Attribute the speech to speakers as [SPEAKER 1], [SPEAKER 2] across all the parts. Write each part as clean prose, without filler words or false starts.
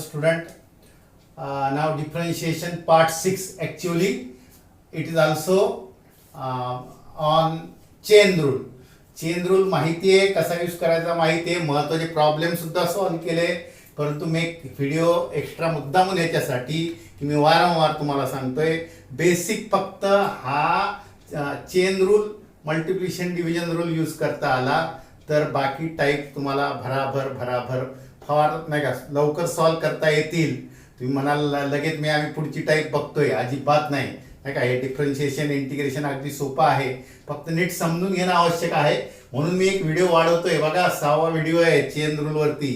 [SPEAKER 1] student. Now differentiation part 6, actually it is also on chain rule. Chain rule माहिती आहे, कसा use करायचा माहिती आहे, महत्त्वाचे प्रॉब्लेम सुद्धा सॉल्व केले. परंतु मी एक व्हिडिओ एक्स्ट्रा मुद्दामून याच्यासाठी की मी वारंवार तुम्हाला सांगतोय, बेसिक फक्त हा chain rule, multiplication division rule use करता आला तर बाकी टाईप तुम्हाला भराभर फार नाही का लवकर सॉल्व करता येतील. तुम्ही म्हणाल लगेच आम्ही पुढची टाईप बघतोय, अजिबात नाही. का हे डिफरन्शिएशन इंटिग्रेशन अगदी सोपं आहे, फक्त नीट समजून घेणं आवश्यक आहे. म्हणून मी एक व्हिडिओ वाढवतोय बघा, 6वा व्हिडिओ आहे चेन रूल वरती.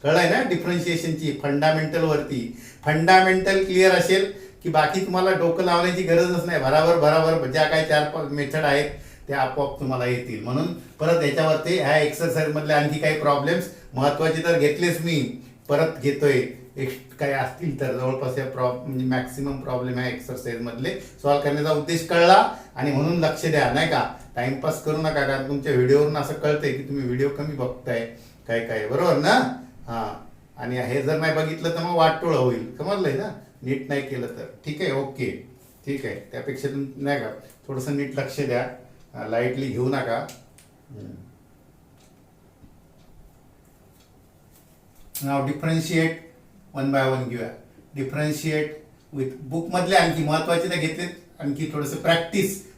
[SPEAKER 1] कळलंय ना, डिफरन्शिएशनची फंडामेंटल वरती. फंडामेंटल क्लिअर असेल की बाकी तुम्हाला डोकं लावण्याची गरजच नाही. भराभर ज्या काही 4-5 मेथड आहेत त्या आपोआप तुम्हाला येतील. म्हणून परत याच्यावरती ह्या एक्सरसाइज मधले आणखी काही प्रॉब्लेम्स महत्वाचे तर घेतलेच, मी परत घेतोय. काही असतील तर जवळपास या म्हणजे मॅक्सिमम प्रॉब्लेम आहे एक्सरसाइज मधले सॉल्व करण्याचा उद्देश कळला. आणि म्हणून लक्ष द्या, नाही का टाइमपास करू नका, कारण तुमच्या व्हिडिओवरून असं कळतंय की तुम्ही व्हिडिओ कमी बघताय काय बरोबर ना. आणि हे जर नाही बघितलं तर मग वाटोळ होईल, समजलंय ना, नीट नाही केलं तर. ठीक आहे, ओके, ठीक आहे. त्यापेक्षा तुम्ही नाही का थोडंसं नीट लक्ष द्या, लाईटली घेऊ नका. Now differentiate one by one घेऊया. डिफरन्शिएट विथ बुक मधले आणखी महत्वाचे तर घेतले, आणखी थोडंसं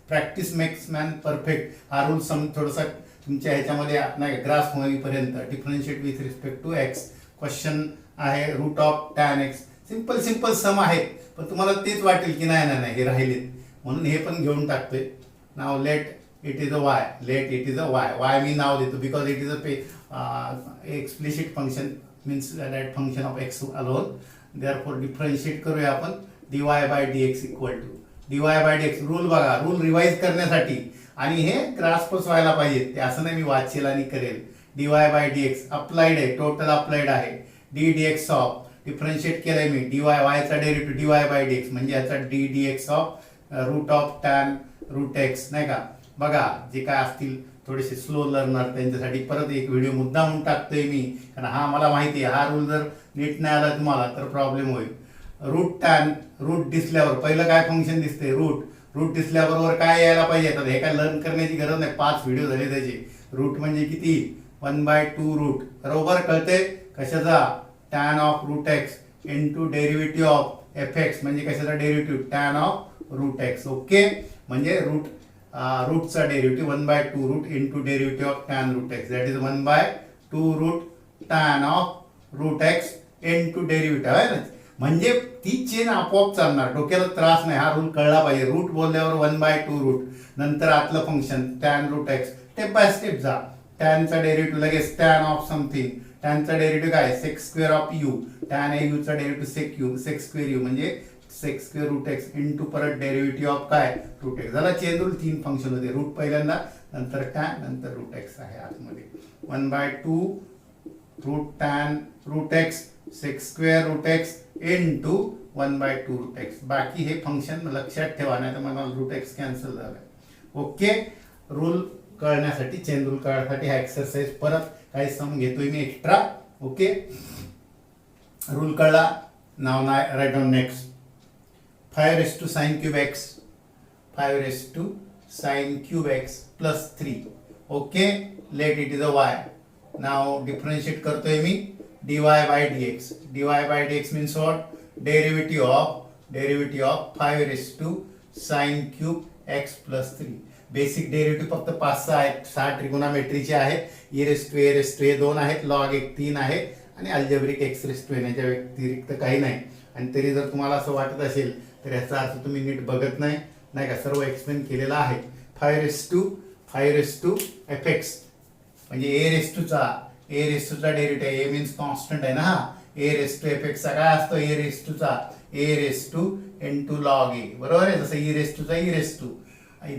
[SPEAKER 1] प्रॅक्टिस मेक्स मॅन परफेक्ट हा रूल थोडासा तुमच्या ह्याच्यामध्ये नाही ग्रास्प होईपर्यंत. Differentiate with respect to x. Question आहे root of tan x. Simple sum आहेत, पण तुम्हाला तेच वाटेल की नाही हे राहिलेत, म्हणून हे पण घेऊन टाकतोय. Now let it is a y. Y मी नाव देतो because it is a explicit function, means that function of x alone. Therefore differentiate करूया आपण dy by dx equal to dy by dx. Rule बघा, रूल रिवाइज करण्यासाठी आणि हे ग्रास्पच व्हायला पाहिजे, ते असं नाही मी वाचेल आणि करेल. dy by dx अप्लाइड आहे, टोटल अप्लाइड आहे. d dx ऑफ डिफरन्शिएट केलंय मी, dy y चा डेरिव्हेटिव्ह dy by dx म्हणजे याचा d dx of root of tan root x. नाही का, बघा जे काय असतील थोडेसे स्लो लर्नर त्यांच्यासाठी परत एक व्हिडिओ मुद्दामून टाकतोय मी, कारण हा मला माहिती आहे हा रूल जर नीट नाही आला तुम्हाला तर प्रॉब्लेम होईल. रूट दिसल्यावर पहिलं काय फंक्शन दिसते, रूट दिसल्याबरोबर काय यायला पाहिजे. आता हे काय लर्न करण्याची गरज नाही, 5 व्हिडिओ झाले त्याचे. रूट म्हणजे किती, 1/2 रूट. बरोबर कळते कशाचा, tan of root x into derivative of F x म्हणजे कशाचा derivative, tan of root x. Okay, म्हणजे रूटचा derivative 1/2 root into derivative of tan root x, that is 1/2 root tan of root x into derivative आहे ना. म्हणजे ती chain आपोआप चालणार, डोक्याला त्रास नाही. हा रूल कळला पाहिजे. रूट बोलल्यावर 1/2 रूट, नंतर आतलं function tan root x. Step by step जा. टॅनचा डेरिव्हेटिव्ह लगेच टॅन ऑफ समथिंग. टॅनचा डेरिव्हेटिव्ह काय, sec square of u. Tan a यूचा डेरिव्हेटिव्ह सेक स्क्वेअर यू म्हणजे sec square root x into परत डेरिव्हेटिव्ह ऑफ काय, रूट एक्स. झाला चेन रूल. 3 फंक्शन होते, रूट पहिल्यांदा, नंतर टॅन, नंतर रूट एक्स आहे आतमध्ये. 1/2 root tan root x sec square root x into 1/2 route X. बाकी हे फंक्शन लक्षात ठेवा, नाही तर मला रूट एक्स कॅन्सल झालाय. ओके, रूल कळण्यासाठी, चेन रूल कळण्यासाठी हा एक्सरसाइज परत काही सम घेतोय मी एक्स्ट्रा. ओके, रूल कळला. Now write down next. 5 raised to sin cube x, 5 raised to sin cube x plus 3. Okay, let it is a y. Now differentiate करतोय मी dy by dx. dy by dx means what? Derivative of 5 raised to sin cube x plus 3. Basic derivative फक्त 5-6 आहेत, 6 ट्रिगोनॉमेट्रीचे आहेत. e raised to a 2 आहेत, log 1 3 आहे आणि algebraic x raised to n याच्या व्यतिरिक्त काही नाही. आणि तरी जर तुम्हाला असं वाटत असेल तर याचा अर्थ तुम्ही नीट बघत नाही का, सर्व एक्सप्लेन केलेला आहे. 5 raised to fx म्हणजे a raised to चा डेरिव्हेटिव्ह, a मीन्स कॉन्स्टंट आहे ना. हा a raised to fx चा काय असतो, a raised to चा a raised to into log a. बरोबर आहे, जसं e raised to चा e raised to, a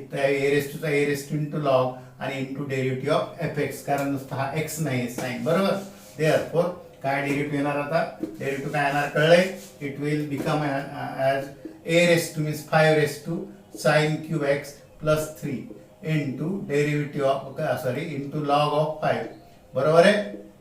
[SPEAKER 1] raised to चा a raised to into log आणि इंटू डेरिव्हेटिव्ह ऑफ fx, कारण नुसता हा x नाही साइन. बरोबर, देअरफॉर काय डेरिव्हेटिव्ह येणार, आता डेरिव्हेटिव्ह काय येणार कळलंय. It will become as a raised to means 5 raised to sin cube x plus 3 into derivative of into log of 5. बरोबर आहे,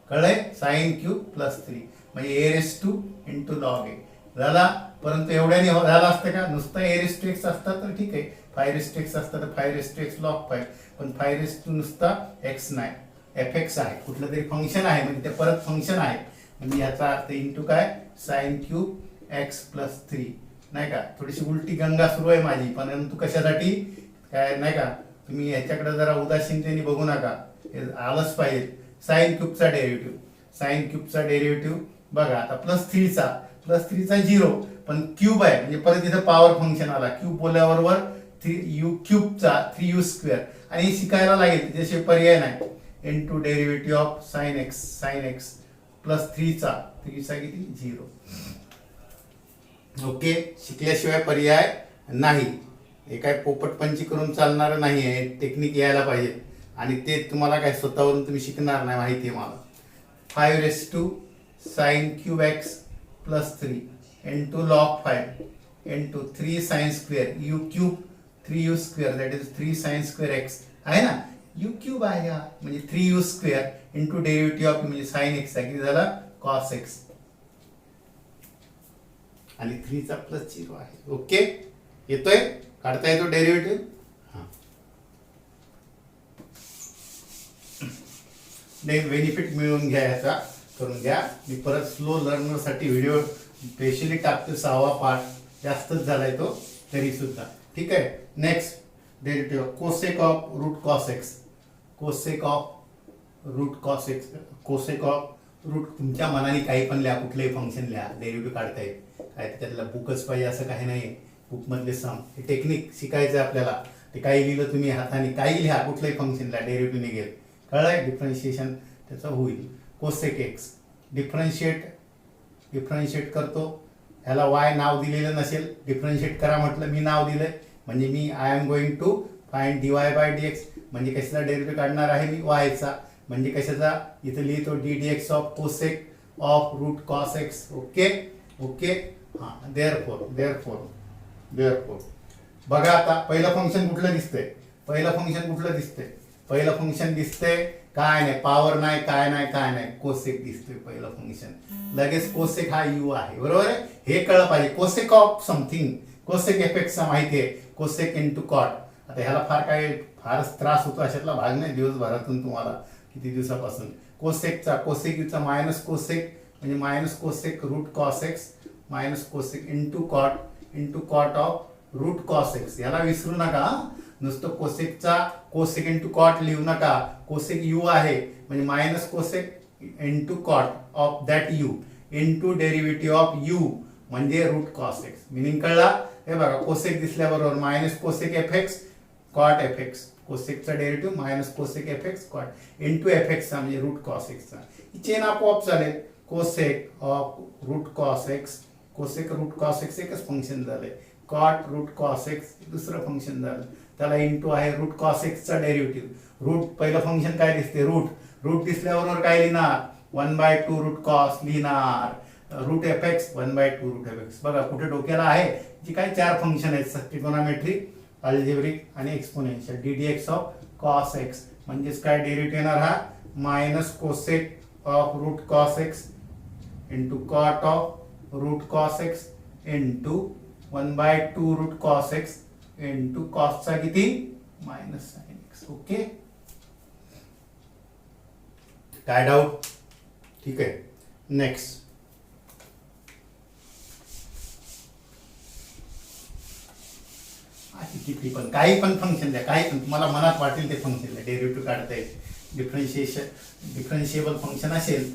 [SPEAKER 1] कळलंय, sin cube plus 3. म्हणजे ए रेस टू इंटू लॉग ए झाला. परंतु एवढ्याने झालं असतं का, नुसतं ए रेस टू एक्स असतं तर ठीक आहे, 5 रेस टू एक्स असतं तर 5 रेस टू एक्स लॉग 5, पण 5 रेस टू नुसता एक्स नाही, एफ एक्स आहे, कुठलं तरी फंक्शन आहे, म्हणजे ते परत फंक्शन आहे, म्हणजे याचा अर्थ इंटू काय साइन क्यूब एक्स प्लस 3 नाही का. थोडीशी उलटी गंगा सुरू आहे माझी, परंतु कशासाठी काय नाही का, तुम्ही ह्याच्याकडे जरा उदासीनतेने बघू नका, आलंच पाहिजे. साइन क्यूबचा डेरिव्हेटिव्ह, साइन क्यूबचा डेरिव्हेटिव्ह बघा आता प्लस 3चा 0, पण क्यूब आहे म्हणजे परत इथं पॉवर फंक्शन आला, क्यूब बोलल्याबरोबर 3u क्यूबचा 3u² आणि हे शिकायला लागेल त्याशिवाय पर्याय नाही. Into derivative of sine x plus 3चा किती 0. ओके, शिकल्याशिवाय पर्याय नाही, हे काय पोपटपंची करून चालणार नाही आहे, टेक्निक यायला पाहिजे आणि ते तुम्हाला काय स्वतःवरून तुम्ही शिकणार नाही माहिती आहे मला. 5 raise to sine cube X plus 3 into log 5 into 3 sine square U cube 3u² that is 3 sine square X आहे ना, यू क्यूब आहे हा म्हणजे 3u² इंटू डेरिव्हेटिव्ह ऑफ म्हणजे साइन एक्स आहे किती झाला कॉस एक्स आणि 3चा प्लस 0 आहे. ओके, येतोय, काढता येतो डेरिव्हेटिव्ह. हा, बेनिफिट मिळवून घ्या, याचा करून घ्या. मी परत स्लो लर्नरसाठी व्हिडिओ स्पेशली टाकतो, 6वा पार्ट जास्तच झालाय तो तरी सुद्धा. ठीक आहे, next derivative cosec of root cos x, cosec of root cos x, cosec of root, तुमच्या मनाने काही पण लिहा, कुठलंही फंक्शन लिहा, डेरिव्हेटिव्ह काढता येईल, काय त्यातला बुकच पाहिजे असं काही नाही, बुकमधले सम हे टेक्निक शिकायचं आहे आपल्याला. ते काही लिहिलं तुम्ही हाताने, काही लिहा, कुठलंही फंक्शन लिहा, डेरिव्हेटिव्ह निघेल, कळलंय, डिफरन्शिएशन त्याचं होईल. कोसेक एक्स डिफरन्शिएट करतो, ह्याला वाय नाव दिलेलं नसेल, डिफरन्शिएट करा म्हटलं, मी नाव दिलंय म्हणजे मी I am going to find dy/dx, म्हणजे कशाचा डेरिव्हेटिव्ह काढणार आहे मी वायचा, म्हणजे कशाचा इथे लिहितो ddx of cosec of root cos X. Okay हां, देअरफॉर बघा आता पहिलं फंक्शन कुठलं दिसतंय, पहिलं फंक्शन दिसतंय काय नाही, पॉवर नाही, काय नाही, कोसेक दिसतोय पहिलं फंक्शन, लगेच कोसेक हा यू आहे, बरोबर आहे, हे कळलं पाहिजे. कोसेक ऑफ समथिंग, कोसेक एफेक्टचा माहिती आहे, कोसेक इंटू कॉट. आता ह्याला फारच त्रास होतो, अशातला भाग नाही दिवसभरातून तुम्हाला किती दिवसापासून. कोसेक यूचा मायनस कोसेक म्हणजे minus cosec root cos X minus cosec into cot of root cos X. याला विसरू नका, नुसतं कोसेक इंटू कॉट लिहू नका, कोसेक यू आहे म्हणजे minus cosec into cot of that u into derivative of you म्हणजे रूट कॉस एक्स. मिनिंग कळला, हे बघा कोसेक दिसल्याबरोबर minus cosec f x cot f x, कोसेकचा derivative minus cosec f x cot into f एक्सचा म्हणजे रूट कॉस एक्सचा. ही चेन आपोआप चालेल, cosec of root cos x, cosec root cos x एकच फंक्शन झालंय, कॉट रूट कॉस एक्स दुसरं फंक्शन झालं, त्याला इंटू आहे रूट कॉस एक्सचा डेरिव्हेटिव्ह. रूट पहिलं फंक्शन काय दिसते, रूट दिसल्याबरोबर काय लिहिणार 1/2 रूट कॉस लिहिणार, root f x 1/2 root f x. बघा कुठे डोक्याला आहे, जी काय 4 फंक्शन आहेत, ट्रिगोनोमेट्रिक, अल्जेब्रिक आणि exponential. ddx of cos x म्हणजेच काय डेरिव्हेटिव्ह येणार हा minus cosec of root cos x into cot of root cos x into 1/2 root cos x into कॉसचा किती मायनस साइन एक्स. ओके, काय डाऊट? ठीक आहे, नेक्स्ट किती पण काही पण फंक्शन द्या, काही पण तुम्हाला मनात वाटेल ते फंक्शन द्या, डेरिव्हेटिव्ह काढता येईल. डिफरन्शिएबल फंक्शन असेल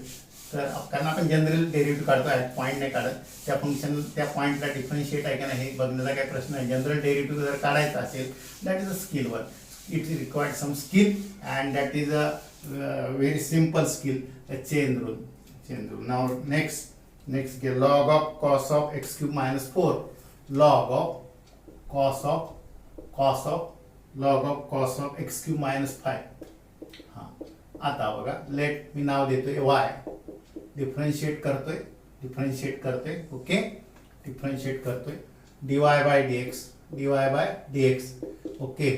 [SPEAKER 1] तर कारण आपण जनरल डेरिव्हेटिव्ह काढतो, पॉईंट नाही काढत, त्या पॉईंटला डिफरन्शिएट आहे का नाही हे बघण्याचा काही प्रश्न आहे. जनरल डेरिव्हेटिव्ह जर काढायचा असेल that is a skill work, it required some skill and that is a very simple skill, chain rule. Now next घे log of cos of x cube minus 4, log of cos of x cube minus 5. हां, आता बघा let me नाव देतोय y, differentiate करतोय, okay, differentiate करतोय dy/dx. Okay,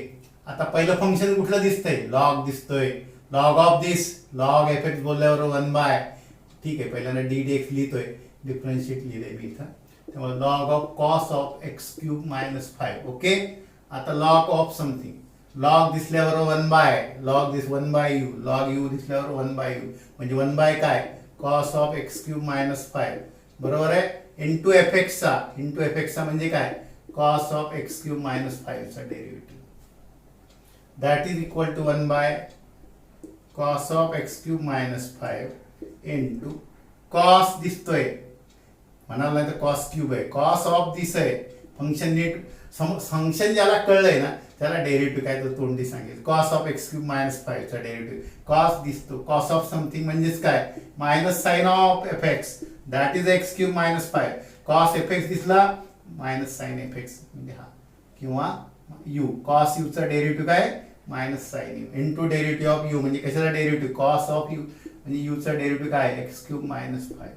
[SPEAKER 1] आता पहिलं फंक्शन कुठलं दिसतंय, लॉग दिसतोय, log of this, log f x बोलल्यावर 1 ठीक आहे, पहिल्यांदा डी डी एक्स लिहितोय, डिफरन्शिएट लिहिलंय मी इथं. त्यामुळे log of cos of x cube minus 5. Okay, आता लॉग ऑफ समथिंग, लॉग दिसल्यावर 1 by, log this 1 by u, log u दिसल्यावर 1 बाय यू, म्हणजे 1 बाय काय, cos of x cube minus 5, बरोबर आहे. इंटू एफ एक्सचा, इंटू एफ एक्सचा म्हणजे काय, cos of x cube minus 5 चा derivative, that is equal to 1 by cos of x cube minus 5 into cos दिसतोय, म्हणाल नाही तर कॉस क्यूब आहे, कॉस ऑफ दिस आहे, फंक्शन नीट फंक्शन ज्याला कळलंय ना त्याला डेरिव्हेटिव्ह काय तर तोंडी सांगेल, cos of x cube minus 5 चा डेरिव्हेटिव्ह, कॉस दिसतो, कॉस ऑफ समथिंग म्हणजेच काय, minus sine of F X, that is X cube minus 5, cos F X दिसला मायनस साइन एफ एक्स म्हणजे हा, किंवा यू, कॉस यू चा डेरिव्हेटिव्ह काय, minus sine U into derivative of you, म्हणजे कशाचा डेरिव्हेटिव्ह, कॉस ऑफ यू म्हणजे U चा डेरिव्हेटिव्ह काय, एक्स क्यूब मायनस 5.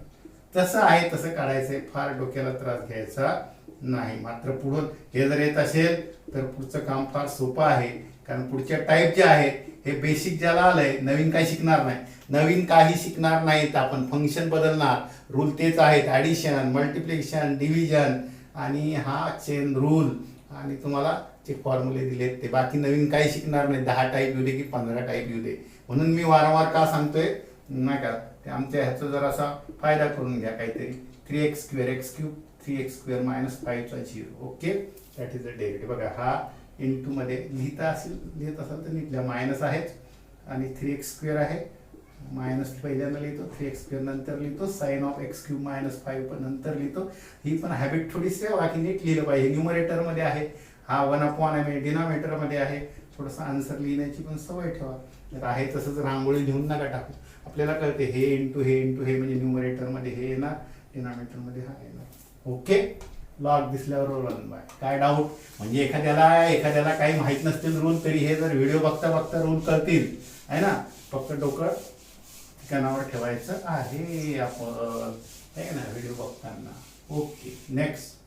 [SPEAKER 1] तसं आहे तसं काढायचंय, फार डोक्याला त्रास घ्यायचा नाही. मात्र पुढून हे जर येत असेल तर पुढचं काम फार सोपं आहे, कारण पुढच्या टाईप जे आहेत हे बेसिक ज्याला आलंय, नवीन काही शिकणार नाही, नवीन काही शिकणार नाहीत आपण, फंक्शन बदलणार, रूल तेच आहेत, ॲडिशन, मल्टिप्लिकेशन, डिव्हिजन आणि हा चेन रूल, आणि तुम्हाला जे फॉर्म्युले दिलेत ते, बाकी नवीन काही शिकणार नाही. 10 टाईप येऊ दे की 15 टाईप येऊ दे, म्हणून मी वारंवार का सांगतोय नाही का, ते आमच्या ह्याचा जरासा फायदा करून घ्या, काहीतरी 3x square x cube 3x square minus 5 चा 0. Okay, that is the derivative. बघा हा इंटू मध्ये लिहित असाल तर नीट लिहा, मायनस आहेच आणि 3x स्क्वेअर आहे, मायनस पहिल्यांदा लिहितो, 3x स्क्वेअर नंतर लिहितो, sine of x cube minus 5 पण नंतर लिहितो. ही पण हॅबिट थोडीशी आहे, बाकी नीट लिहिलं पाहिजे. न्यूमरेटर मध्ये आहे हा 1/, आहे डिनॉमिनेटर मध्ये आहे, थोडंसं आन्सर लिहिण्याची पण सवय ठेवा. जर आहे तसंच रांगोळी लिहून नका टाकू, आपल्याला कळते हे इंटू हे इंटू हे म्हणजे न्यूमरेटर मध्ये हे येणार, डिनॉमिनेटर मध्ये हा येणार. ओके, लॉग दिसल्यावर 1 बाय. काय डाऊट, म्हणजे एखाद्याला काही माहित नसतील रूल, तरी हे जर व्हिडिओ बघता बघता रूल कळतील, आहे ना. फक्त डोकं ठिकाणावर ठेवायचं आहे आपण, आहे ना, व्हिडिओ बघताना. Okay, next,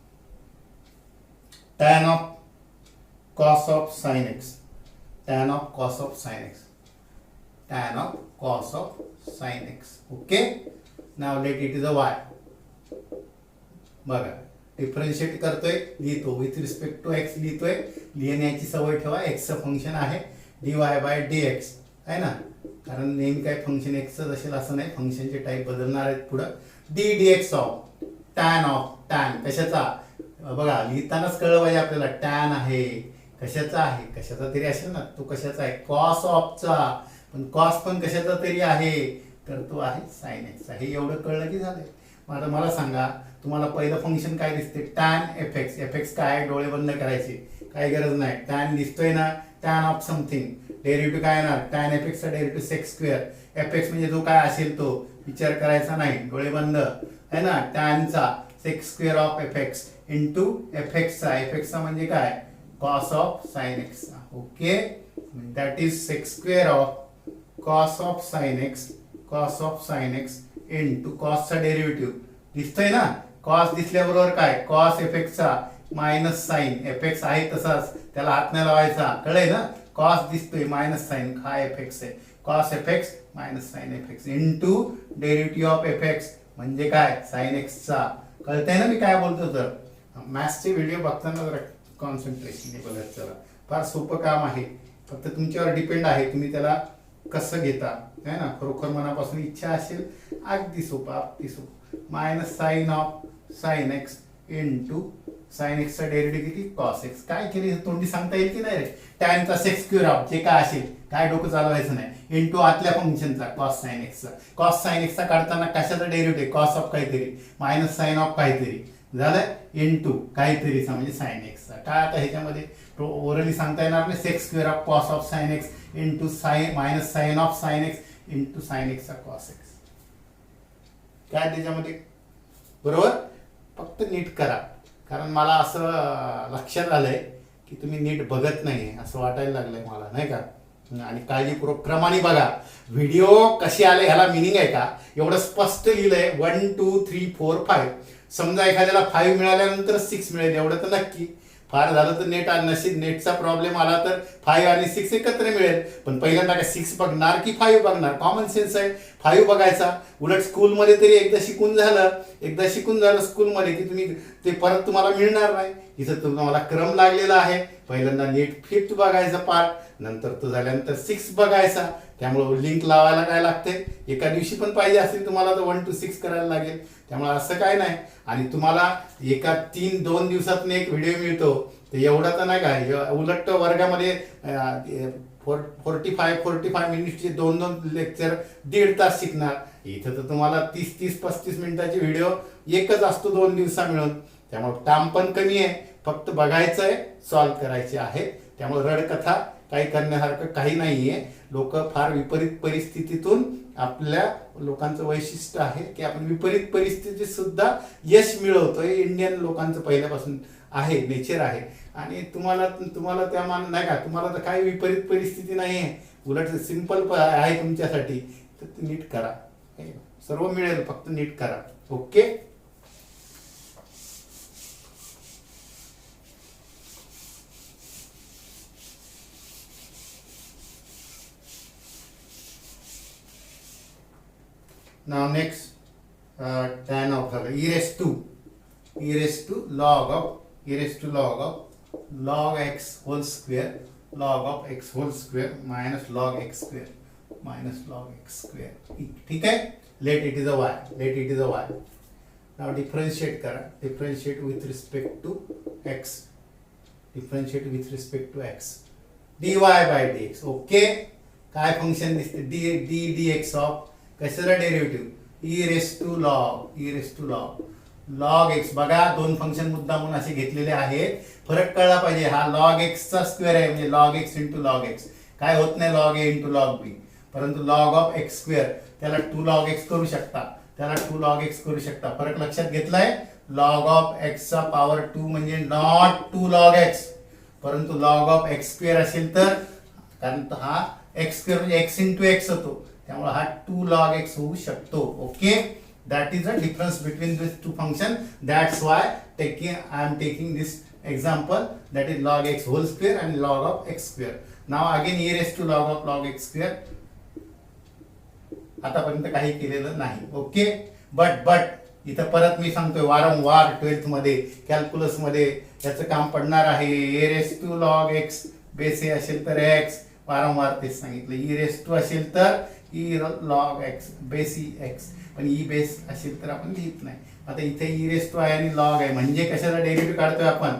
[SPEAKER 1] tan of cos of sin x, tan of cos of sin x, tan of cos of sin x. Okay, now let it is a y. बघा, डिफरन्शिएट करतोय, लिहितो, विथ रिस्पेक्ट टू एक्स लिहितोय, लिहिण्याची सवय ठेवा. एक्सचं function आहे dy bye dx, आहे ना, कारण नेहमी काय फंक्शन एक्सच असेल असं नाही, फंक्शनचे टाईप बदलणार आहेत पुढं. डी dx ऑफ टॅन कशाचा, बघा लिहितानाच कळलं पाहिजे आपल्याला, टॅन आहे कशाचा आहे, कशाचा तरी असेल ना, तो कशाचा आहे, कॉस ऑफचा, पण कॉस पण कशाचा तरी आहे, तर तो आहे साइन एक्सचा. हे एवढं कळलं की झालंय. आता मला सांगा, तुम्हाला पहिलं फंक्शन काय दिसते, tan f x. F x काय, डोळे बंद करायचे, काही गरज नाही. टॅन दिसतोय ना, टॅन ऑफ समथिंग, डेरिव्हेटिव्ह काय येणार, टॅन एफ एक्सचा derivative sec square. F x म्हणजे जो काय असेल तो, विचार करायचा नाही, डोळे बंद, आहे ना. टॅनचा sex square of F x into f एक्सचा, एफ एक्सचा म्हणजे काय, कॉस ऑफ साइन एक्सचा. Okay, that is secs square of cos of sine x, cos of sine x into कॉसचा डेरिव्हेटिव्ह दिसतोय ना, कॉस दिसल्याबरोबर काय, कॉस एफ एक्सचा मायनस साइन, एफ एक्स आहे तसाच, त्याला हात नाही लावायचा, कळेल ना. कॉस दिसतोय मायनस साइन, हा एफ एक्स आहे, cos F x minus sine F x into derivative of F x म्हणजे काय, साइन एक्सचा. कळतंय ना मी काय बोलतो. तर मॅथ्सचे व्हिडिओ बघताना जरा कॉन्सन्ट्रेशन बघत चला, फार सोपं काम आहे, फक्त तुमच्यावर डिपेंड आहे तुम्ही त्याला कसं घेता, है ना. खरोखर मनापासून इच्छा असेल, अगदी सोपं, अगदी सोपं. Minus sine of sine x into sine एक्सचा डेरिव्हेटिव्ह किती, कॉस एक्स. काय केली तोंडी सांगता येईल की नाही रे, टॅनचा सेक्स स्क्वेअर ऑफ जे काय असेल, काय डोकं चालवायचं नाही, इंटू आतल्या फंक्शनचा कॉस साइन एक्सचा. कॉस साइन एक्सचा काढताना कशाचा डेरिव्हेटिव्ह, कॉस ऑफ काहीतरी मायनस साइन ऑफ काहीतरी झालं, इंटू काहीतरीचा म्हणजे साइन एक्सचा. काय आता ह्याच्यामध्ये ओरली सांगता येणार नाही, sec square of cos of sine x into sine minus sine of sine x into sine एक्सचा कॉस एक्स. काय त्याच्यामध्ये, बरोबर. फक्त नीट करा, कारण मला असं लक्षात आलंय की तुम्ही नीट बघत नाही असं वाटायला लागलंय मला, नाही का. आणि काळजीपूर्वक क्रमाने बघा व्हिडिओ कसे आले, ह्याला मिनिंग आहे का, एवढं स्पष्ट लिहिलंय 1 2 3 4 5. समजा एखाद्याला 5 मिळाल्यानंतर 6 मिळेल एवढं तर नक्की, फार झालं तर नेट नशीब नेटचा प्रॉब्लेम आला तर 5 आणि 6 एकत्र मिळेल, पण पहिल्यांदा काय 6 बघणार की 5 बघणार? कॉमन सेन्स आहे, 5 बघायचा. उलट स्कूलमध्ये तरी एकदा शिकून झालं स्कूलमध्ये की तुम्ही ते परत तुम्हाला मिळणार नाही. इथं तुम्हाला क्रम लागलेला आहे. पहिल्यांदा नेट 5th बघायचा पार्ट, नंतर तो झाल्यानंतर 6 बघायचा. त्यामुळे लिंक लावायला काय लागते, एका दिवशी पण पाहिजे असेल तुम्हाला तर 1 to 6 करायला लागेल. त्यामुळे असं काय नाही. आणि तुम्हाला एका 2 दिवसात एक व्हिडिओ मिळतो तर एवढा तर नाही काय. उलट वर्गामध्ये 45 मिनिटचे 2 लेक्चर 1.5 तास शिकणार. इथं तर तुम्हाला 30-35 मिनिटाचे व्हिडिओ एकच असतो 2 दिवसा मिळून. त्यामुळे टाइम पण कमी आहे, फक्त बघायचं आहे, सॉल्व्ह करायचे आहे. त्यामुळे रडकथा काही करण्यासारखं काही नाहीये. लोक फार विपरीत परिस्थितीतून, आपल्या लोकांचं वैशिष्ट्य आहे की आपण विपरीत परिस्थितीत सुद्धा यश मिळवतोय. इंडियन लोकांचं पहिल्यापासून आहे, नेचर आहे. आणि तुम्हाला त्या नाही का, तुम्हाला तर काही विपरीत परिस्थिती नाही आहे, उलट सिंपल आहे तुमच्यासाठी. तर नीट करा, सर्व मिळेल, फक्त नीट करा. Okay. Now next, tan of e raised to log of x whole square minus log x square. ठीक है. Let it is a y. Now differentiate करा. Differentiate with respect to x. dy by dx. Okay. काय function दिसते, dx of कशाला derivative e race to log x. बघा, 2 function मुद्दामून असे घेतलेले आहेत. फरक कळला पाहिजे. हा लॉग एक्स चा स्क्वेअर आहे, म्हणजे log x into log x. काय होत नाही लॉग ए इंटू लॉग बी. परंतु लॉग ऑफ एक्स स्क्वेअर त्याला 2 लॉग एक्स करू शकता. फरक लक्षात घेतलाय. लॉग ऑफ एक्स चा पॉवर 2 म्हणजे नॉट 2 लॉग एक्स, परंतु लॉग ऑफ एक्स स्क्वेअर असेल तर, कारण हा एक्स स्क्वेअर म्हणजे एक्स इंटू एक्स होतो, त्यामुळे हा 2 log x होऊ शकतो. Okay. That is a difference between this 2 function. That's why I am taking this example, that is log x whole square आणि log of x स्क्वेअर. नाव again e race to log x square. आतापर्यंत काही केलेलं नाही. Okay. But इथं परत मी सांगतोय वारंवार, 12th मध्ये कॅल्क्युलस मध्ये याचं काम पडणार आहे. e race to log x base a असेल तर x, वारंवार तेच सांगितलं. e रेस टू असेल तर E log x base E x, पण ई बेस असेल तर आपण लिहित नाही. आता इथे ई रेस टू आहे आणि लॉग आहे, म्हणजे कशाला डेरिव्हेटिव्ह काढतोय आपण.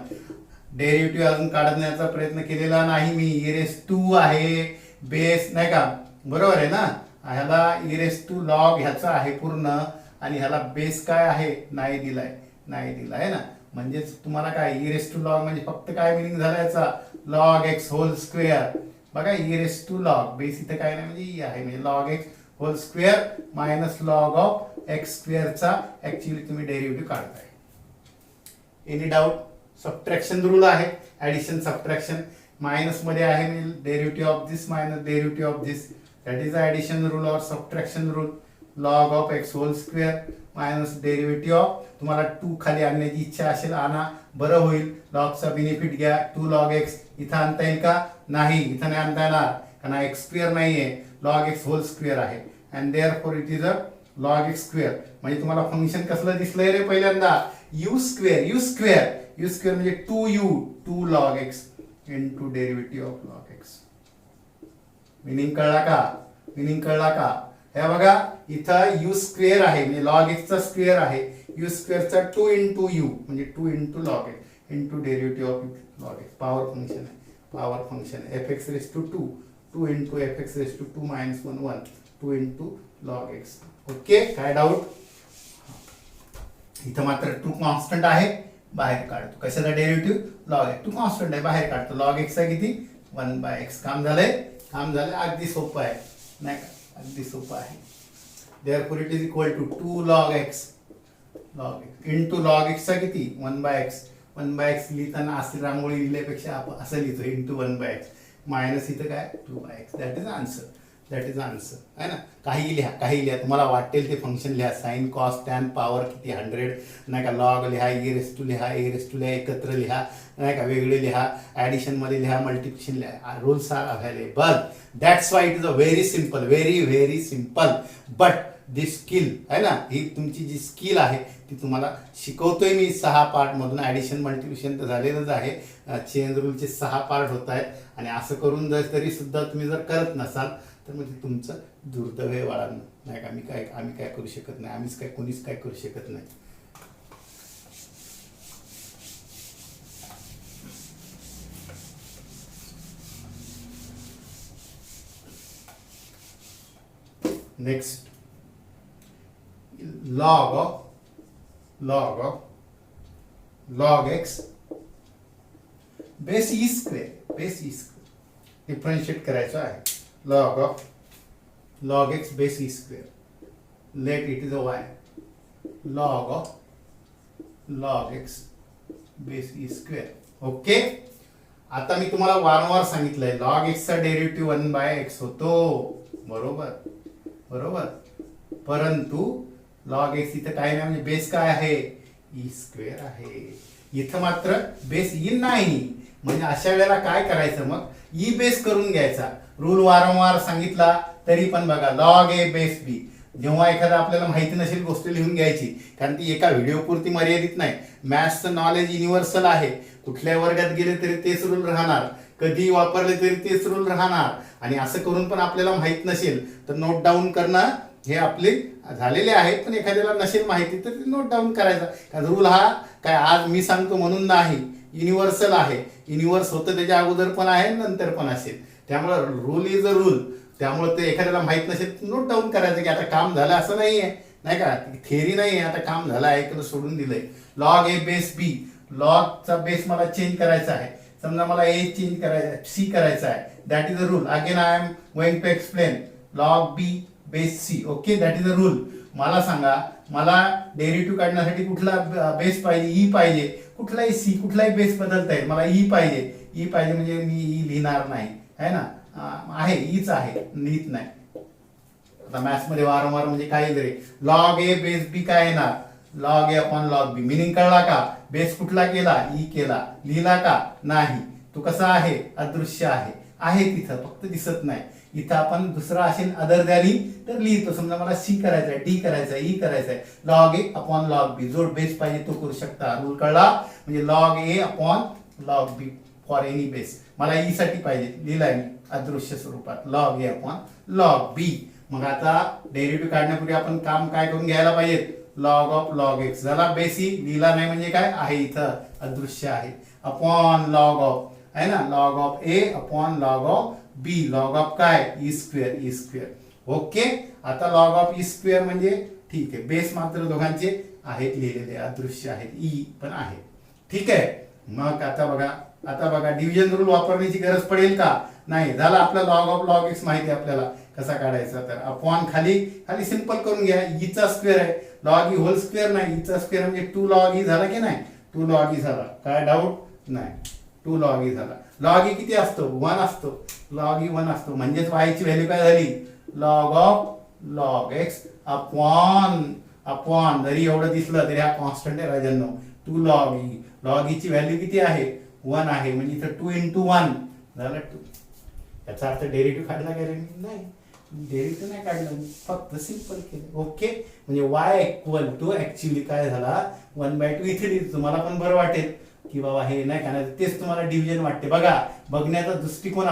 [SPEAKER 1] डेरिव्हेटिव्ह अजून काढण्याचा प्रयत्न केलेला नाही मी. ई रेस टू आहे, बेस नाही का, बरोबर आहे ना. ह्याला ई रेस टू लॉग ह्याचा आहे पूर्ण, आणि ह्याला बेस काय आहे नाही दिलाय ना. म्हणजेच तुम्हाला काय ई रेस टू लॉग म्हणजे फक्त काय मिनिंग झाला याचा, लॉग एक्स होल स्क्वेअर. बघा, e race to log base इथे काय नाही म्हणजे ई आहे, म्हणजे log x whole square minus log of x स्क्वेअरचा ऍक्च्युअली तुम्ही डेरिव्हेटिव्ह काढताय. Any doubt. सबट्रॅक्शन रूल आहे, ऍडिशन सबट्रॅक्शन. मायनस मध्ये आहे म्हणजे derivative of this minus derivative of this, that is addition rule और subtraction rule. Log of x whole square minus derivative of, तुम्हाला 2 खाली आणण्याची इच्छा असेल आणा, बरं होईल. लॉगचा बेनिफिट घ्या. 2 log x इथं आणता येईल का, नाही, इथं नाही आणता येणार, कारण एक्स स्क्वेअर नाहीये, लॉग एक्स होल स्क्वेअर आहे. And therefore it is a log x square. म्हणजे तुम्हाला फंक्शन कसलं दिसलंय रे पहिल्यांदा, यू स्क्वेअर म्हणजे 2 log x into derivative of log x. Meaning कळला का. हे बघा, इथं यू स्क्वेअर आहे म्हणजे लॉग एक्स चा स्क्वेअर आहे, यू स्क्वेअरचा 2 इंटू यू म्हणजे 2 into log x into derivative of log x. Power function f x raise to 2 into f x raise to 2 minus 1 2 into log x. Okay. काय doubt. इथं मात्र 2 constant आहे, बाहेर काढतो. कशाचा डेरिव्हेटिव्ह लॉग एक्स. 2 कॉन्स्टंट आहे, बाहेर काढतो. लॉग एक्स आहे किती, 1/x. काम झालंय. अगदी सोपं आहे नाही का, अगदी सोपं आहे. Therefore it is equal to 2 log x into log x चा किती 1/x लिहिताना असं रांगोळी लिहिल्यापेक्षा आपण असं लिहितो इंटू 1/x मायनस इथं काय 2/x. That is answer. That is answer आहे ना. काही लिहा तुम्हाला वाटेल ते फंक्शन लिहा. साईन कॉस टॅन पॉवर किती 100 नाही का. लॉग लिहा, ए रेस टू लिहा, एकत्र लिहा नाही का, वेगळे लिहा, ॲडिशनमध्ये लिहा, मल्टिप्लिकेशन लिहा. Rules are available. That's why it is a very simple, very simple. But this skill आहे ना, ही तुमची जी स्किल आहे ती तुम्हाला शिकवतोय मी 6 पार्टमधून. ॲडिशन मल्टिप्लिकेशन तर झालेलंच आहे. चेन रूलचे 6 पार्ट होत आहेत. आणि असं करून जर तरी सुद्धा तुम्ही जर करत नसाल तर मग ते तुमचं दुर्दैव आहे बाळांनो नाही का. आम्ही काय करू शकत नाही, कोणीच काय करू शकत नाही. Next, log x base E square differentiate करायचं आहे. log x base E square, late it is a y. log x base E square. Okay. आता मी तुम्हाला वारंवार सांगितलंय log x चा डेरिव्हेटिव्ह 1/x होतो. बरोबर. परंतु log x इथं काय नाही, म्हणजे बेस काय आहे, ई स्क्वेअर आहे. इथं मात्र बेस ई नाही. म्हणजे अशा वेळेला काय करायचं, मग ई बेस करून घ्यायचा. रूल वारंवार सांगितला तरी पण बघा, log a बेस b. जेव्हा एखादा आपल्याला माहिती नसेल गोष्ट लिहून घ्यायची, कारण ती एका व्हिडिओ पुरती मर्यादित नाही. मॅथ्सचं नॉलेज युनिव्हर्सल आहे. कुठल्या वर्गात गेले तरी तेच रूल राहणार, कधी वापरले तरी तेच रूल राहणार. आणि असं करून पण आपल्याला माहित नसेल तर नोट डाऊन करणं हे आपले झालेले आहेत. पण एखाद्याला नसेल माहिती तर ते नोट डाऊन करायचा. कारण रूल हा काय आज मी सांगतो म्हणून नाही, युनिव्हर्सल आहे. युनिव्हर्स होतं त्याच्या अगोदर पण आहे, नंतर पण असेल. त्यामुळे रूल इज अ रूल. त्यामुळे ते एखाद्याला माहित नसेल नोट डाऊन करायचं की आता काम झालं असं नाही आहे नाही का. थेअरी नाही आहे, आता काम झालं ऐकलं सोडून दिलंय. log a बेस b, लॉगचा बेस मला चेंज करायचा आहे. समजा मला ए चेंज करायचा, सी करायचा आहे. That is a rule. Again I am going to explain. log b base c. Okay, that is a rule. मला सांगा, मला डेरिव्हेटिव्ह काढण्यासाठी कुठला बेस पाहिजे, ई पाहिजे. कुठलाही सी, कुठलाही बेस बदलता येईल. मला ई पाहिजे म्हणजे मी ई लिहिणार नाही आहे ना. आहे ईच आहे, लिहित नाही. आता मॅथ्स मध्ये वारंवार म्हणजे काय तरी log a बेस बी काय येणार, log a upon log b. Meaning कळला का. बेस कुठला केला, ई केला. लिहिला का, नाही. तो कसा आहे, अदृश्य आहे तिथं, फक्त दिसत नाही. इथं आपण दुसरा असेल अदर दॅन ई तर लिहितो. समजा मला सी करायचा, डी करायचा, ई करायचा, log a upon log b. जो बेस पाहिजे तो करू शकता. रूल कळला. म्हणजे log a upon log b for any base. मला ई साठी पाहिजे, लिहिलाय मी अदृश्य स्वरूपात log a upon log b. मग आता डेरिव्हेटिव्ह काढण्यापूर्वी आपण काम काय करून घ्यायला पाहिजे, log ऑफ log x. झाला बेस ई, लिहिला नाही म्हणजे काय आहे, इथं अदृश्य आहे. अपॉन log ऑफ आहे ना, log of a upon log of b. log of काय, ई स्क्वेअर. ओके. आता log ऑफ ई स्क्वेअर म्हणजे ठीक आहे. बेस मात्र दोघांचे आहेत लिहिलेले, अदृश्य आहेत, ई पण आहे. ठीक आहे. मग आता बघा डिव्हिजन रूल वापरण्याची गरज पडेल का, नाही. झाला आपला log ऑफ log x माहिती आहे आपल्याला कसा काढायचा. तर अपॉन खाली सिंपल करून घ्या. ईचा स्क्वेअर आहे, log ई होल स्क्वेअर नाही. ईचा स्क्वेअर म्हणजे 2 log ई झाला की नाही, 2 log ई झाला. काय डाऊट नाही, 2 log ई झाला. log ई किती असतो, 1 असतो. log ई 1 असतो. म्हणजेच y ची व्हॅल्यू काय झाली, log of log x upon जरी एवढं दिसलं तरी हा कॉन्स्टंट आहे राजांनो. 2 log ई. log ई ची व्हॅल्यू किती आहे, 1 आहे. म्हणजे इथं 2 × 1 झालं 2. याचा अर्थ डेरिव्हेटिव्ह काढला का नाही, डेरिव्हेटिव्ह नाही काढलं, फक्त सिंपल केलं. ओके. म्हणजे y इक्वल टू ऍक्च्युअली काय झाला 1/2. इथे लिहितो, तुम्हाला पण बरं वाटेल की बाबा हे नाही का, तेच तुम्हाला डिव्हिजन वाटते. बघा, बघण्याचा दृष्टिकोन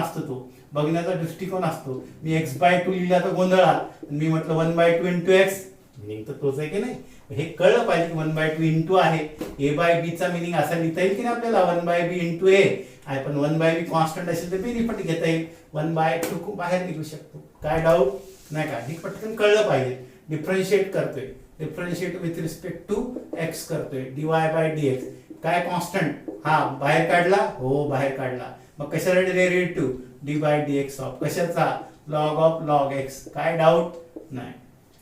[SPEAKER 1] असतो मी x/2 लिहिला तर गोंधळाल. मी म्हटलं 1/2 × x, मिनिंग तर तोच आहे की नाही. हे कळलं पाहिजे की 1/2 इंटू आहे. a/b चा मिनिंग असा लिहिता येईल की नाही आपल्याला, 1/b इंटू a आहे. पण 1/b कॉन्स्टंट असेल तर बेनिफिट घेता येईल. 1/2 बाहेर निघू शकतो. काय डाऊट नाही का, हे पटकन कळलं पाहिजे. डिफरन्शिएट करतोय, differentiate with respect to x करतोय, dy/dx. काय कॉन्स्टंट, हा बाहेर काढला, हो बाहेर काढला. मग कशाला डेरिव्हेटिव्ह, d/dx ऑफ कशाचा, log ऑफ log x. काय डाऊट नाही.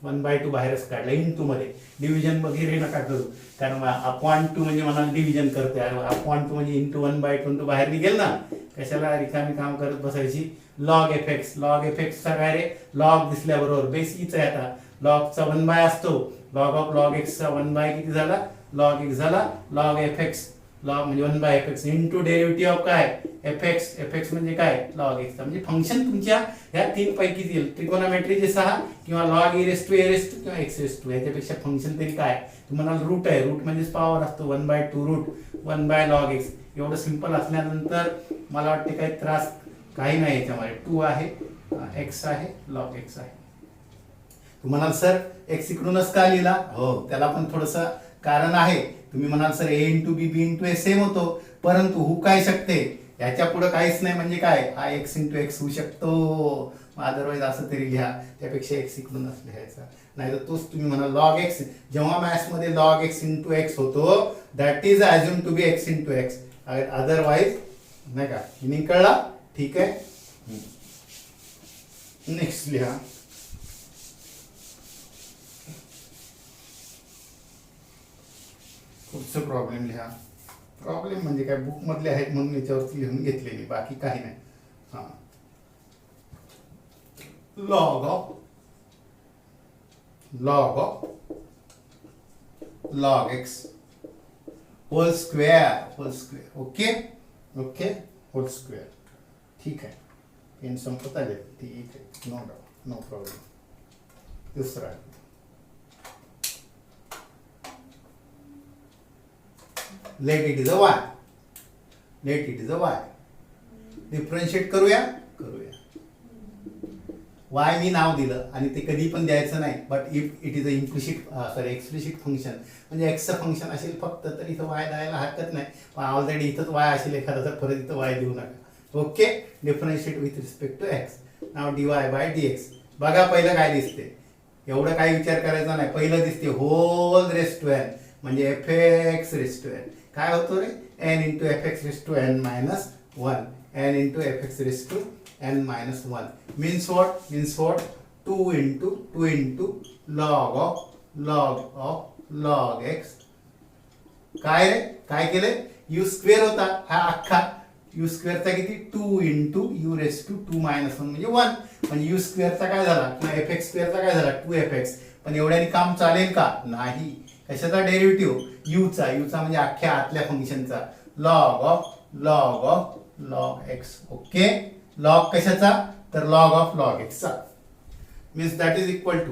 [SPEAKER 1] 1/2 बाहेरच काढलं इंटू मध्ये. डिव्हिजन वगैरे नका करू, कारण अपॉन 2 म्हणजे मला डिव्हिजन करते, अपॉन 2 म्हणजे इंटू 1/2 तो बाहेर निघेल ना, कशाला रिकामी काम करत बसायची. Log f x, log F एक्सचा काय रे, लॉग दिसल्याबरोबर बेस ईच आहे. आता लॉगचा 1 असतो, लॉग ऑफ लॉग एक्सचा 1 किती झाला, लॉग एक्स झाला. लॉग एफ एक्स, लॉग म्हणजे 1/f(x) इंटू डेरिव्हेटिव्ह ऑफ काय, एफ एक्स म्हणजे काय, लॉग एक्स. म्हणजे फंक्शन तुमच्या ह्या तीन पैकी येईल. ट्रिगोनोमेट्रीचे 6 किंवा लॉग e रेस टू किंवा x रेस टू, याच्यापेक्षा फंक्शन तरी काय. तुम्हाला रूट आहे, रूट म्हणजेच पॉवर असतो. 1/2 रूट 1/log x. एवढं सिंपल असल्यानंतर मला वाटते काही त्रास काही नाही याच्यामध्ये. 2 आहे, x आहे, लॉग x आहे. तुम्हाला सर x इकडूनच का लिहिला, हो त्याला पण थोडस कारण आहे. तुम्ही म्हणाल sir a into b b into a same होतो, परंतु होऊ काय शकते, याच्या पुढे काहीच नाही म्हणजे काय, हा x इंटू एक्स होऊ शकतो. अदरवाईज असं तरी लिहा, त्यापेक्षा x इकडूनच लिहायचा. नाही तर तोच तुम्ही म्हणा लॉग एक्स. जेव्हा मॅथ्स मध्ये लॉग एक्स इंटू एक्स होतो, that is assume to be x into x. Otherwise नाही का. मिनिंग कळला, ठीक आहे. नेक्स्ट लिहा. पुढचं प्रॉब्लेम लिहा. प्रॉब्लेम म्हणजे काय, बुक मधले आहेत म्हणून याच्यावरती लिहून घेतले मी, बाकी काही नाही. हा, log of log x whole square. Okay okay, whole square. ठीक आहे, पेन संपत आले, ठीक आहे, नो डाऊट, नो प्रॉब्लेम. दुसरा let it is a y. Differentiate करूया. वाय मी नाव दिलं आणि ते कधी पण द्यायचं नाही. But if it is a explicit function, म्हणजे एक्सचं फंक्शन असेल फक्त, तर इथं वाय द्यायला हरकत नाही. पण ऑलरेडी इथंच वाय असेल एखादा, तर परत इथं वाय देऊ नका. Okay, differentiate with respect to x. नाव dy/dx. बघा पहिलं काय दिसते, एवढं काही विचार करायचा नाही. पहिलं दिसते होल रेस टू एन, म्हणजे fx रेस टू एन. काय होतो रे, n into fx raise to n minus 1, n into fx raise to n minus 1. Means what, 2 into log of log x. काय रे, काय केले, यू स्क्वेअर होता हा अख्खा, यू स्क्वेअरचा किती, 2 into u raise to 2 minus 1 म्हणजे 1. म्हणजे यू स्क्वेअरचा काय झाला, किंवा एफ एक्स स्क्वेअरचा काय झाला, 2fx. पण एवढ्याने काम चालेल का, नाही. कशाचा डेरिव्हेटिव्ह, यूचा म्हणजे अख्ख्या आतल्या function. Log of log x. Okay, log कशाचा, तर लॉग ऑफ लॉग एक्सचा. Means that is equal to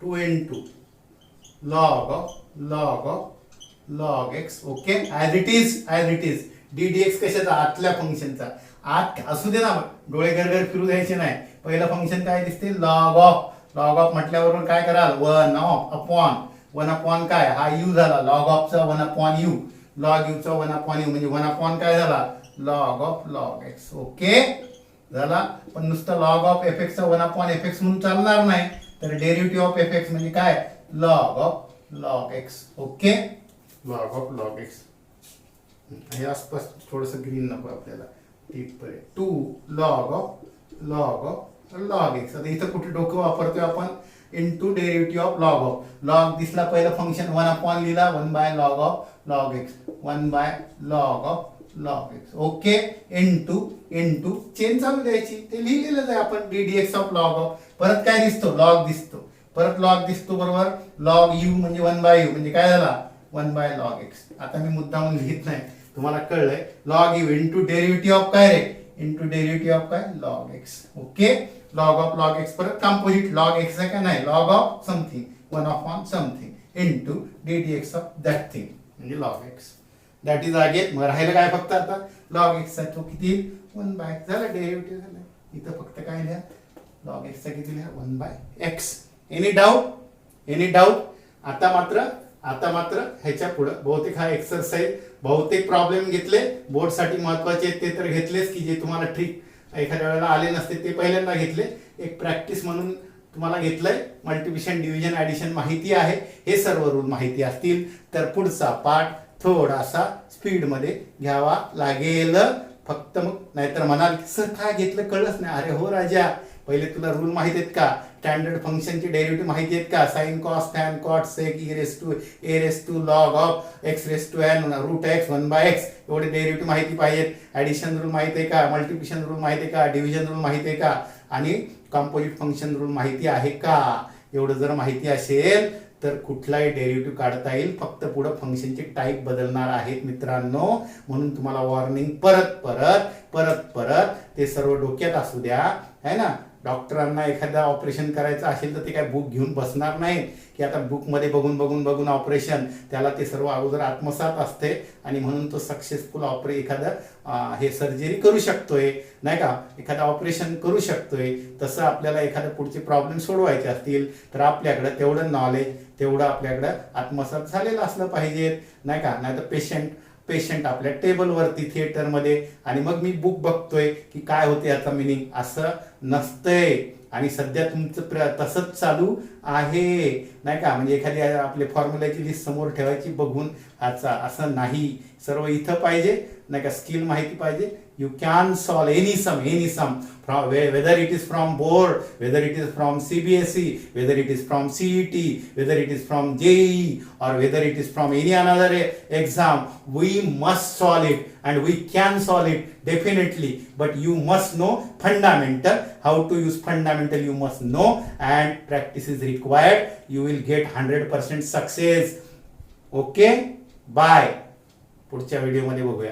[SPEAKER 1] 2 into log of log x. Okay, as it is d d x कशाचा, आतल्या फंक्शनचा. आत असू दे ना, डोळे गरगर फिरू द्यायचे नाही. पहिलं फंक्शन काय दिसते, लॉग ऑफ म्हटल्याबरोबर काय कराल, 1 अपॉन काय, हा यू झाला, लॉग ऑफचा 1 अपॉन यू, लॉग यूचा 1 अपॉन यू, म्हणजे 1 अपॉन काय झाला, log of log x. Okay झाला. पण नुसतं लॉग ऑफ एफ एक्सचा 1 अपॉन एफ एक्स म्हणून चालणार नाही, तर डेरिव्हेटिव्ह ऑफ एफ एक्स म्हणजे काय, log of log x. Okay, log of log x. हे आसपास थोडस ग्रीन नको आपल्याला, ठीक पर्यंत. 2 लॉग ऑफ लॉग एक्स. आता इथं कुठे डोकं वापरतोय आपण, इंटू डेरिव्हेटिव्ह ऑफ लॉग दिसला पहिलं फंक्शन, 1 अपॉन लिहिला, 1/log of log x, 1/log of log x. Okay, into chain चालू द्यायची, ते लिहिलेलंच आहे आपण, ddx ऑफ लॉग ऑफ. परत काय दिसतो, लॉग दिसतो, परत लॉग दिसतो, बरोबर. लॉग यू म्हणजे 1/u म्हणजे काय झाला, 1/log एक्स. आता मी मुद्दामून लिहित नाही, तुम्हाला कळलंय. Log u into derivative of काय रे, इंटू डेरिव्हेटिव्ह ऑफ काय, log x. Okay, log of log x. परत कंपोजिट लॉग एक्स आहे का नाही, log of something, 1 upon something into ddx of that thing म्हणजे log x. That is again. मग राहिलं काय फक्त आता, लॉग एक्सचा तो किती, 1/, झालं डेरिव्हेटिव्ह झालं. इथं फक्त काय लिहा, लॉग एक्सचा किती लिहा, 1/x. Any doubt. आता मात्र ह्याच्या पुढे बहुतेक हा एक्सरसाइज, बहुतेक प्रॉब्लेम घेतले बोर्डसाठी महत्वाचे ते तर घेतलेच, की जे तुम्हाला ट्रिक एखाद्या वेळेला आले नसते ते पहिल्यांदा घेतले. एक प्रॅक्टिस म्हणून तुम्हाला घेतलंय. मल्टिप्लिकेशन, डिव्हिजन, ॲडिशन माहिती आहे, हे सर्व रूल माहिती असतील तर पुढचा पार्ट थोडासा स्पीडमध्ये घ्यावा लागेल फक्त. मग नाहीतर म्हणाल सर काय घेतलं कळलंच नाही. अरे हो राजा, पहिले तुला रूल माहित आहेत का? स्टँडर्ड फंक्शनचे डेरिव्हेटिव्ह माहिती आहेत का? Sine cos tan cot sec a raise to log of x raise to n root x 1/x एवढे डेरिव्हेटिव्ह माहिती पाहिजेत. ऍडिशन रूल माहिती आहे का? मल्टिप्लिकेशन रूल माहिती आहे का? डिव्हिजन रूल माहिती आहे का? आणि कॉम्पोजिट फंक्शन रूल माहिती आहे का? एवढं जर माहिती असेल तर कुठलाही डेरिव्हेटिव्ह काढता येईल. फक्त पुढे फंक्शनचे टाईप बदलणार आहेत मित्रांनो. म्हणून तुम्हाला वॉर्निंग परत परत परत परत ते सर्व डोक्यात असू द्या, है ना. डॉक्टरांना एखादा ऑपरेशन करायचं असेल तर ते काय बुक घेऊन बसणार नाही की आता बुकमध्ये बघून बघून बघून ऑपरेशन. त्याला ते सर्व अगोदर आत्मसात असते आणि म्हणून तो सक्सेसफुल एखादं हे सर्जरी करू शकतोय, नाही का, एखादं ऑपरेशन करू शकतोय. तसं आपल्याला एखादं पुढचे प्रॉब्लेम सोडवायचे असतील तर आपल्याकडे तेवढं नॉलेज, तेवढं आपल्याकडं आत्मसात झालेलं असलं पाहिजे, नाही का. नाही तर पेशंट आपल्या टेबलवरती थिएटरमध्ये आणि मग मी बुक बघतोय की काय होते याचा मिनिंग, असं नसतंय. आणि सध्या तुमचं तसंच चालू आहे, नाही का. म्हणजे एखादी आपले फॉर्म्युलाची लिस्ट समोर ठेवायची बघून असं नाही. सर्व इथं पाहिजे, नाही का. स्किल माहिती पाहिजे. You can solve any sum from whether it is from board, whether it is from CBSE, whether it is from CET, whether it is from JEE, or whether it is from any another exam, we must solve it and we can solve it definitely. But you must know fundamental, how to use fundamental you must know, and practice is required. You will get 100% success. Okay, bye. पुढच्या व्हिडिओमध्ये बघूया.